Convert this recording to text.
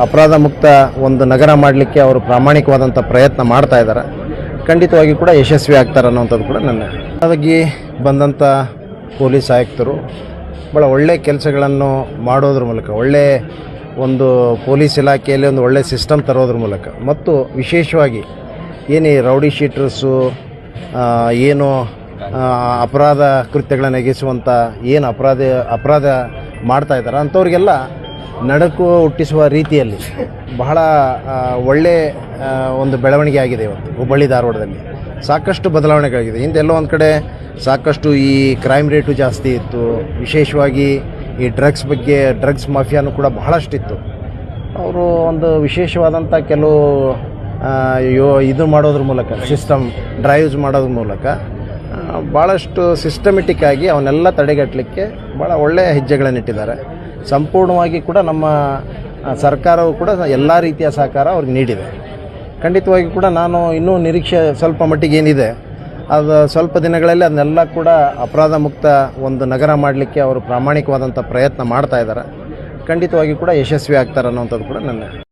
ಅಪರಾಧ ಮುಕ್ತ ಒಂದು ನಗರ ಮಾಡಲಿಕ್ಕೆ ಅವರು ಪ್ರಾಮಾಣಿಕವಾದಂಥ ಪ್ರಯತ್ನ ಮಾಡ್ತಾ ಇದ್ದಾರೆ. ಖಂಡಿತವಾಗಿ ಕೂಡ ಯಶಸ್ವಿ ಆಗ್ತಾರೆ ಅನ್ನೋವಂಥದ್ದು ಕೂಡ ನನ್ನ ಹಾಗಾಗಿ ಬಂದಂಥ ಪೊಲೀಸ್ ಆಯುಕ್ತರು ಭಾಳ ಒಳ್ಳೆಯ ಕೆಲಸಗಳನ್ನು ಮಾಡೋದ್ರ ಮೂಲಕ, ಒಳ್ಳೆಯ ಒಂದು ಪೊಲೀಸ್ ಇಲಾಖೆಯಲ್ಲಿ ಒಂದು ಒಳ್ಳೆಯ ಸಿಸ್ಟಮ್ ತರೋದ್ರ ಮೂಲಕ ಮತ್ತು ವಿಶೇಷವಾಗಿ ಏನು ರೌಡಿ ಶೀಟರ್ಸು ಏನು ಅಪರಾಧ ಕೃತ್ಯಗಳನ್ನು ಎಗಿಸುವಂಥ ಏನು ಅಪರಾಧ ಮಾಡ್ತಾಯಿದ್ದಾರೆ ಅಂಥವ್ರಿಗೆಲ್ಲ ನಡುಕು ಹುಟ್ಟಿಸುವ ರೀತಿಯಲ್ಲಿ ಬಹಳ ಒಳ್ಳೆಯ ಒಂದು ಬೆಳವಣಿಗೆ ಆಗಿದೆ. ಇವತ್ತು ಹುಬ್ಬಳ್ಳಿ ಧಾರವಾಡದಲ್ಲಿ ಸಾಕಷ್ಟು ಬದಲಾವಣೆಗಳಾಗಿದೆ. ಹಿಂದೆಲ್ಲೋ ಒಂದು ಕಡೆ ಸಾಕಷ್ಟು ಈ ಕ್ರೈಮ್ ರೇಟು ಜಾಸ್ತಿ ಇತ್ತು. ವಿಶೇಷವಾಗಿ ಈ ಡ್ರಗ್ಸ್ ಮಾಫಿಯಾನು ಕೂಡ ಬಹಳಷ್ಟಿತ್ತು. ಅವರು ಒಂದು ವಿಶೇಷವಾದಂಥ ಕೆಲವು ಇದು ಮಾಡೋದ್ರ ಮೂಲಕ, ಸಿಸ್ಟಮ್ ಡ್ರೈವ್ಸ್ ಮಾಡೋದ್ರ ಮೂಲಕ ಭಾಳಷ್ಟು ಸಿಸ್ಟಮೆಟಿಕ್ ಆಗಿ ಅವನ್ನೆಲ್ಲ ತಡೆಗಟ್ಟಲಿಕ್ಕೆ ಭಾಳ ಒಳ್ಳೆಯ ಹೆಜ್ಜೆಗಳನ್ನಿಟ್ಟಿದ್ದಾರೆ. ಸಂಪೂರ್ಣವಾಗಿ ಕೂಡ ನಮ್ಮ ಸರ್ಕಾರವು ಕೂಡ ಎಲ್ಲ ರೀತಿಯ ಸಹಕಾರ ಅವ್ರಿಗೆ ನೀಡಿದೆ. ಖಂಡಿತವಾಗಿ ಕೂಡ ನಾನು ಇನ್ನೂ ನಿರೀಕ್ಷೆ ಸ್ವಲ್ಪ ಮಟ್ಟಿಗೆ ಏನಿದೆ, ಅದು ಸ್ವಲ್ಪ ದಿನಗಳಲ್ಲಿ ಅದನ್ನೆಲ್ಲ ಕೂಡ ಅಪರಾಧ ಮುಕ್ತ ಒಂದು ನಗರ ಮಾಡಲಿಕ್ಕೆ ಅವರು ಪ್ರಾಮಾಣಿಕವಾದಂಥ ಪ್ರಯತ್ನ ಮಾಡ್ತಾ ಇದ್ದಾರೆ. ಖಂಡಿತವಾಗಿ ಕೂಡ ಯಶಸ್ವಿ ಆಗ್ತಾರೆ ಅನ್ನೋವಂಥದ್ದು ಕೂಡ ನನ್ನ